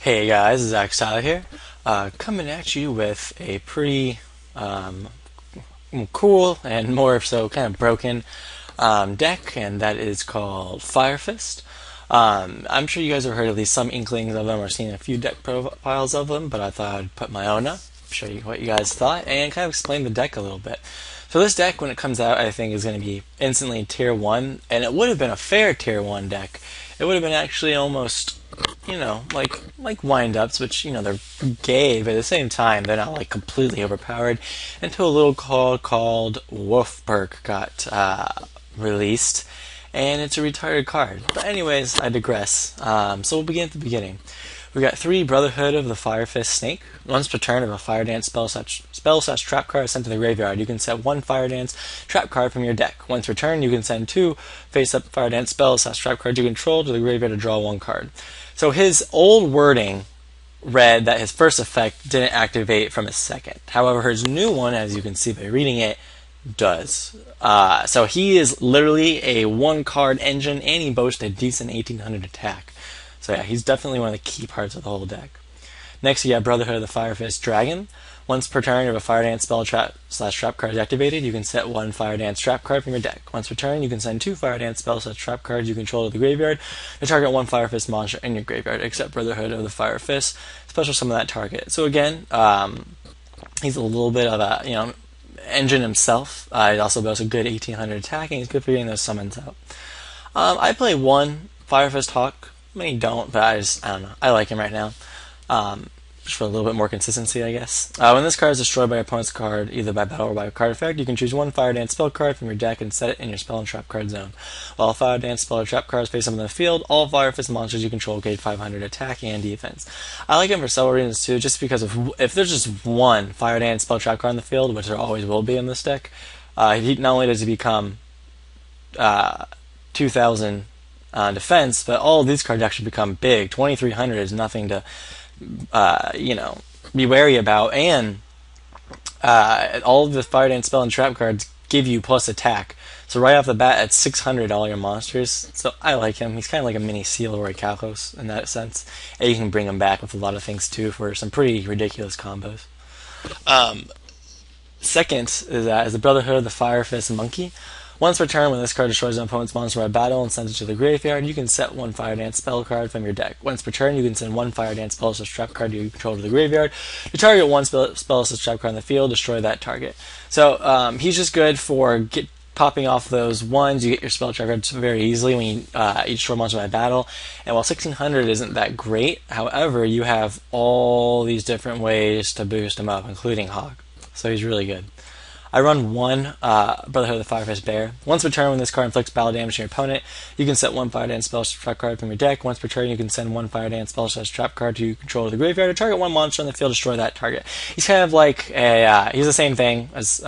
Hey guys, Zach Tyler here, coming at you with a pretty cool and more so kind of broken deck, and that is called Fire Fist. I'm sure you guys have heard at least some inklings of them or seen a few deck profiles of them, but I thought I'd put my own up, show you what you guys thought, and kind of explain the deck a little bit. So this deck, when it comes out, I think is going to be instantly Tier 1, and it would have been a fair Tier 1 deck. It would have been actually almost, like wind-ups, which, they're gay, but at the same time, they're not, like, completely overpowered, until a little called Wolfberg got released, and it's a retarded card. But anyways, I digress. So we'll begin at the beginning. We got 3 Brotherhood of the Fire Fist Snake. Once per turn, if a Fire Dance spell/trap card is sent to the graveyard, you can set 1 Fire Dance trap card from your deck. Once per turn, you can send 2 face-up Fire Dance spell/trap cards you control to the graveyard to draw 1 card. So his old wording read that his first effect didn't activate from his second. However, his new one, as you can see by reading it, does. So he is literally a 1-card engine, and he boasts a decent 1800 attack. So yeah, he's definitely one of the key parts of the whole deck. Next, you have Brotherhood of the Fire Fist Dragon. Once per turn, if a Fire Dance spell/trap card is activated, you can set 1 Fire Dance trap card from your deck. Once per turn, you can send 2 Fire Dance spell/trap cards you control to the graveyard to target 1 Fire Fist monster in your graveyard, except Brotherhood of the Fire Fist. Special summon that target. So again, he's a little bit of a engine himself. He also boasts a good 1800 attack, and he's good for getting those summons out. I play 1 Fire Fist Hawk. Many don't, but I don't know. I like him right now. Just for a little bit more consistency, I guess. When this card is destroyed by your opponent's card, either by battle or by a card effect, you can choose 1 Fire Dance spell card from your deck and set it in your spell and trap card zone. While Fire Dance spell or trap cards face up in the field, all Fire Fist monsters you control gain 500 attack and defense. I like him for several reasons too, just because if there's just 1 Fire Dance spell trap card in the field, which there always will be in this deck, not only does he become 2,000 defense, but all of these cards actually become big. 2,300 is nothing to be wary about, and all of the Fire Dance spell and trap cards give you plus attack. So right off the bat, at 600 all your monsters. So I like him. He's kind of like a mini Seal or a Kalkos in that sense, and you can bring him back with a lot of things too for some pretty ridiculous combos. Second is the Brotherhood of the Fire Fist Monkey. Once per turn, when this card destroys an opponent's monster by battle and sends it to the graveyard, you can set 1 Fire Dance spell card from your deck. Once per turn, you can send 1 Fire Dance spell/trap card you control to the graveyard. You target 1 spell/trap card in the field, destroy that target. So he's just good for popping off those ones. You get your spell trap cards very easily when you destroy a monster by battle. And while 1,600 isn't that great, however, you have all these different ways to boost him up, including Hawk. So he's really good. I run 1 Brotherhood of the Fire Fist Bear. Once per turn, when this card inflicts battle damage to your opponent, you can set 1 Fire Dance spell/trap card from your deck. Once per turn, you can send 1 Fire Dance spell/trap card to control to the graveyard to target 1 monster on the field, destroy that target. He's kind of like he's the same thing as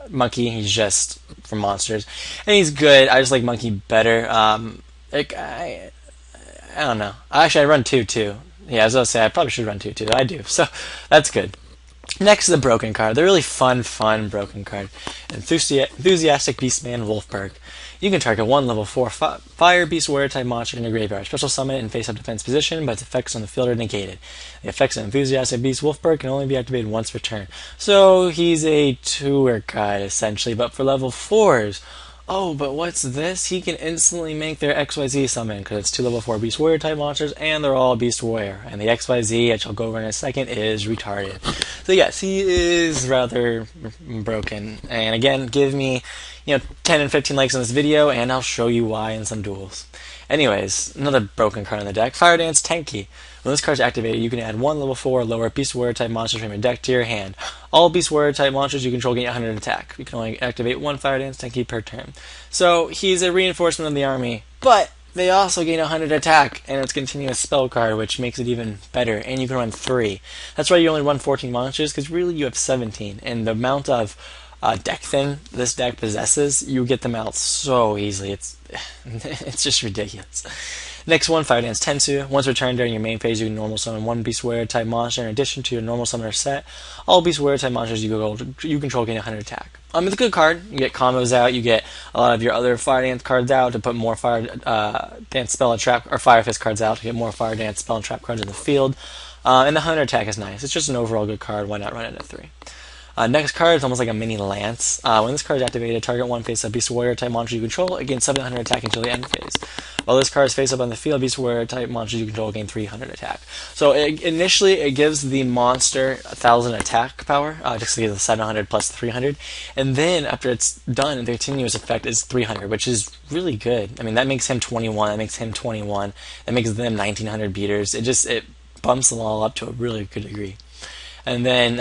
Monkey. He's just for monsters, and he's good. I just like Monkey better. I don't know. Actually, I run 2 too. Yeah, as I was saying, I probably should run 2 too. I do, so that's good. Next is the Broken card, the really fun Broken card. Enthusiastic Beastman Wolfberg. You can target 1 level 4 Fire Beast Warrior type monster in your graveyard. Special summon it in face-up defense position, but its effects on the field are negated. The effects of Enthusiastic Beast Wolfberg can only be activated once per turn. So he's a tour guide, essentially, but for level 4s. Oh, but what's this? He can instantly make their XYZ summon, because it's 2 level 4 Beast Warrior type monsters, and they're all Beast Warrior. And the XYZ, which I'll go over in a second, is retarded. So yes, he is rather broken. And again, give me 10 and 15 likes on this video, and I'll show you why in some duels. Anyways, another broken card on the deck, Fire Dance Tenki. When this card is activated, you can add 1 level 4 lower Beast Warrior type monsters from your deck to your hand. All Beast Warrior type monsters you control gain 100 attack. You can only activate 1 Fire Dance Tenki per turn. So he's a reinforcement of the army, but they also gain 100 attack, and it's a continuous spell card, which makes it even better, and you can run 3. That's why you only run 14 monsters, because really you have 17, and the amount of deck thin this deck possesses, you get them out so easily. It's just ridiculous. Next one, Fire Dance Tensu. Once returned during your main phase, you can normal summon one Beast Warrior type monster in addition to your normal summoner set. All Beast Warrior type monsters you control gain 100 attack. It's a good card. You get combos out. You get a lot of your other Fire Dance cards out to put more Fire Dance Spell and Trap, or Fire Fist cards out to get more Fire Dance Spell and Trap cards in the field. And the 100 attack is nice. It's just an overall good card. Why not run it at 3? Next card is almost like a mini lance. When this card is activated, target one face-up Beast Warrior type monster you control gain 700 attack until the end phase. While this card is face-up on the field, Beast Warrior type monsters you control gain 300 attack. So initially it gives the monster 1,000 attack power, just to give the 700 plus 300, and then after it's done, the continuous effect is 300, which is really good. I mean, that makes him 21, that makes him 21, that makes them 1,900 beaters. It bumps them all up to a really good degree. And then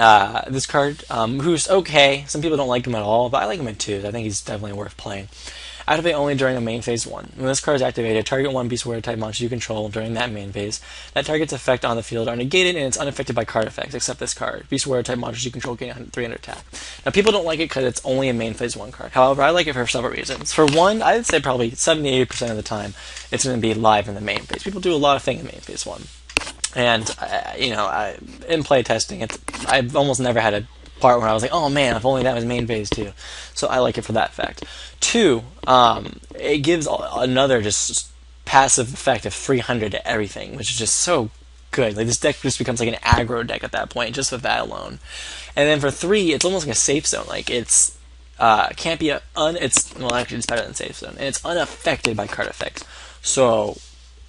this card, who's okay. Some people don't like him at all, but I like him at 2. I think he's definitely worth playing. Activate only during a main phase 1. When this card is activated, target one Beast Warrior type monster you control during that main phase. That target's effect on the field are negated, and it's unaffected by card effects, except this card. Beast Warrior type monsters you control gain 300 attack. Now, people don't like it because it's only a main phase 1 card. However, I like it for several reasons. For one, I'd say probably 70-80% of the time, it's going to be live in the main phase. People do a lot of things in main phase 1. And, in play testing, I've almost never had a part where I was like, oh man, if only that was main phase 2. So I like it for that fact. 2, it gives another just passive effect of 300 to everything, which is just so good. Like, this deck just becomes like an aggro deck at that point, just with that alone. And then for 3, it's almost like a safe zone. Like, it's can't be actually it's better than safe zone, and it's unaffected by card effects. So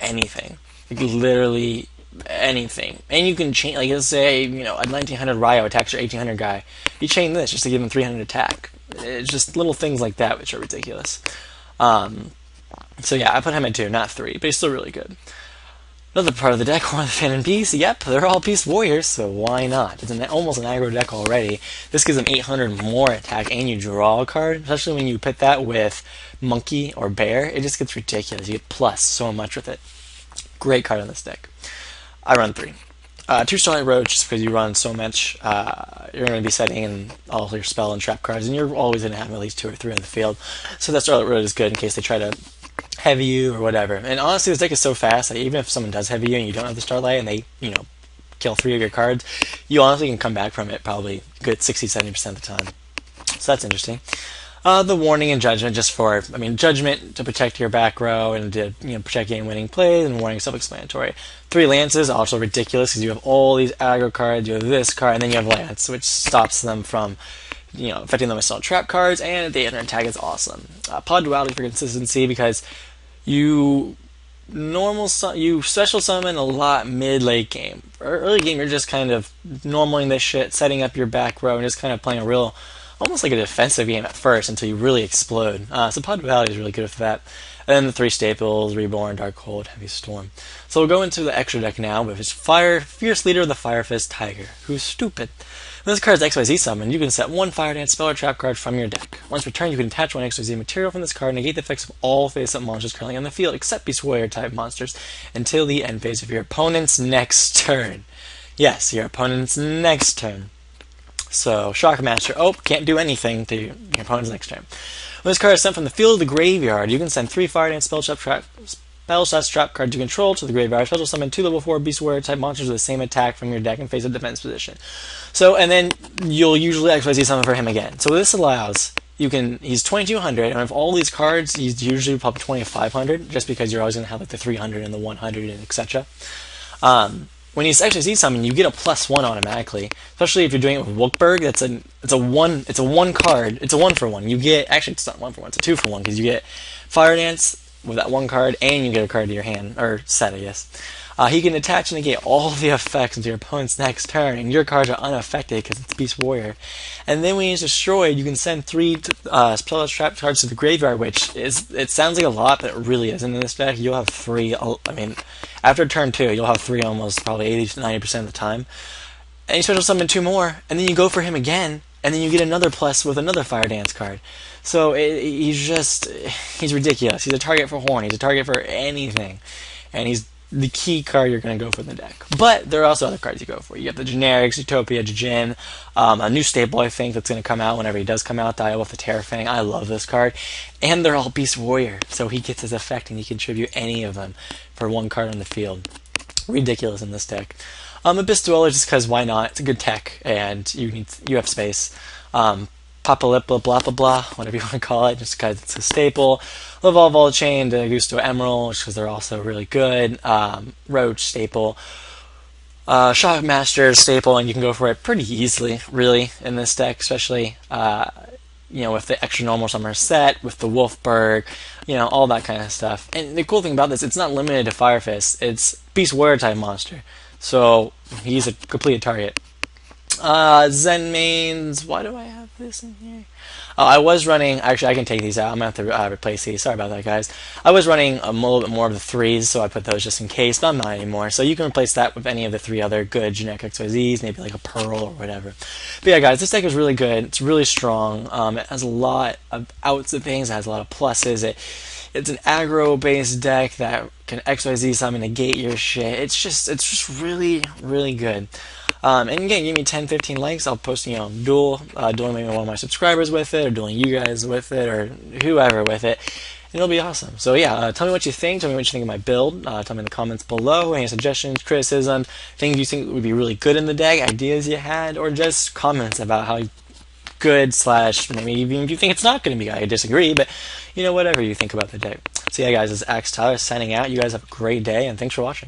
anything, like literally anything, and you can chain, like, let's say a 1900 Ryo attacks your 1800 guy, you chain this just to give him 300 attack. It's just little things like that which are ridiculous. So yeah, I put him at 2, not 3, but he's still really good. Another part of the deck, War of the Phantom Beast. Yep, they're all Beast Warriors, so why not? It's almost an aggro deck already. This gives them 800 more attack, and you draw a card, especially when you put that with Monkey or Bear. It just gets ridiculous. You get plus so much with it. Great card on this deck. I run 3. 2 Starlight Road, just because you run so much, you're going to be setting in all your spell and trap cards, and you're always going to have at least 2 or 3 in the field. So that Starlight Road is good in case they try to heavy you or whatever. And honestly, this deck is so fast that even if someone does heavy you and you don't have the Starlight and they, kill 3 of your cards, you honestly can come back from it probably good 60-70% of the time. So that's interesting. The Warning and Judgment, just for, Judgment to protect your back row and to, protect game-winning plays, and Warning self-explanatory. 3 Lances, also ridiculous, because you have all these aggro cards, you have this card, and then you have Lance, which stops them from, affecting them with stone trap cards, and the 800 attack is awesome. Pod Duality for consistency, because you special summon a lot mid-late game. Early game, you're just kind of normaling this shit, setting up your back row, and just kind of playing a real, almost like a defensive game at first until you really explode. So Pod Duality is really good for that. And then the 3 staples, Reborn, Dark Hold, Heavy Storm. So we'll go into the extra deck now with his Fierce Leader of the Fire Fist Tiger, who's stupid. When this card is XYZ summoned, you can set 1 Fire Dance spell or trap card from your deck. Once returned, you can attach 1 XYZ material from this card and negate the effects of all face-up monsters currently on the field, except Beast Warrior type monsters, until the end phase of your opponent's next turn. Yes, your opponent's next turn. So, Shockmaster, can't do anything to your opponent's next turn. When this card is sent from the field to the graveyard, you can send 3 Fire Dance spell shots trap cards you control to the graveyard. Special summon 2 level 4 Beast Warrior type monsters with the same attack from your deck and face a defense position. So, and then you'll usually XYZ summon for him again. So this allows, he's 2200, and of all these cards, he's usually probably 2500, just because you're always going to have like the 300 and the 100 and etc. When he's XYZ summon, you get a +1 automatically. Especially if you're doing it with Wookberg, it's a 1 card. It's a 1-for-1. You get, actually it's not 1-for-1, it's a 2-for-1, because you get Fire Dance with that 1 card, and you get a card to your hand, or set, I guess. He can attach and negate all the effects into your opponent's next turn, and your cards are unaffected because it's Beast Warrior. And then when he's destroyed, you can send 3 spell trap cards to the graveyard, which it sounds like a lot, but it really isn't in this deck. You'll have 3, after turn 2, you'll have 3 almost probably 80-90% of the time. And you special summon 2 more, and then you go for him again, and then you get another plus with another Fire Dance card. So he's ridiculous. He's a target for Horn. He's a target for anything. And he's the key card you're going to go for in the deck. But there are also other cards you go for. You have the generics, Utopia, Jin, a new staple I think that's going to come out whenever he does come out, Direwolf the Terrafang. I love this card. And they're all Beast Warrior, so he gets his effect and you can tribute any of them for one card on the field. Ridiculous in this deck. Abyss Dweller, just because why not? It's a good tech, and you have space. Papalipla, blah blah blah, whatever you want to call it, just because it's a staple. Laval Volchain, Gusto Emerald, just because they're also really good. Roach, staple. Shockmaster, staple, and you can go for it pretty easily, really, in this deck, especially with the extra normal summer set, with the Wolfberg, all that kind of stuff. And the cool thing about this, it's not limited to Fire Fist. It's Beast Warrior type monster. So he's a completed target. Zen mains. Why do I have this in here? I was running. Actually, I can take these out. I'm gonna have to replace these. Sorry about that, guys. I was running a little bit more of the 3s, so I put those just in case. But I'm not anymore. So you can replace that with any of the 3 other good generic XYZs, maybe like a Pearl or whatever. But yeah, guys, this deck is really good. It's really strong. It has a lot of outs of things. It has a lot of pluses. It's an aggro-based deck that can XYZ something, negate your shit. It's just really, really good. And again, give me 10, 15 likes. I'll post, dueling maybe one of my subscribers with it, or dueling you guys with it, or whoever with it. And it'll be awesome. So yeah, tell me what you think. Tell me what you think of my build. Tell me in the comments below. Any suggestions, criticism, things you think would be really good in the deck, ideas you had, or just comments about how good / maybe even if you think it's not going to be. I disagree, but whatever you think about the deck. So yeah, guys, this is Axe Tyler signing out. You guys have a great day, and thanks for watching.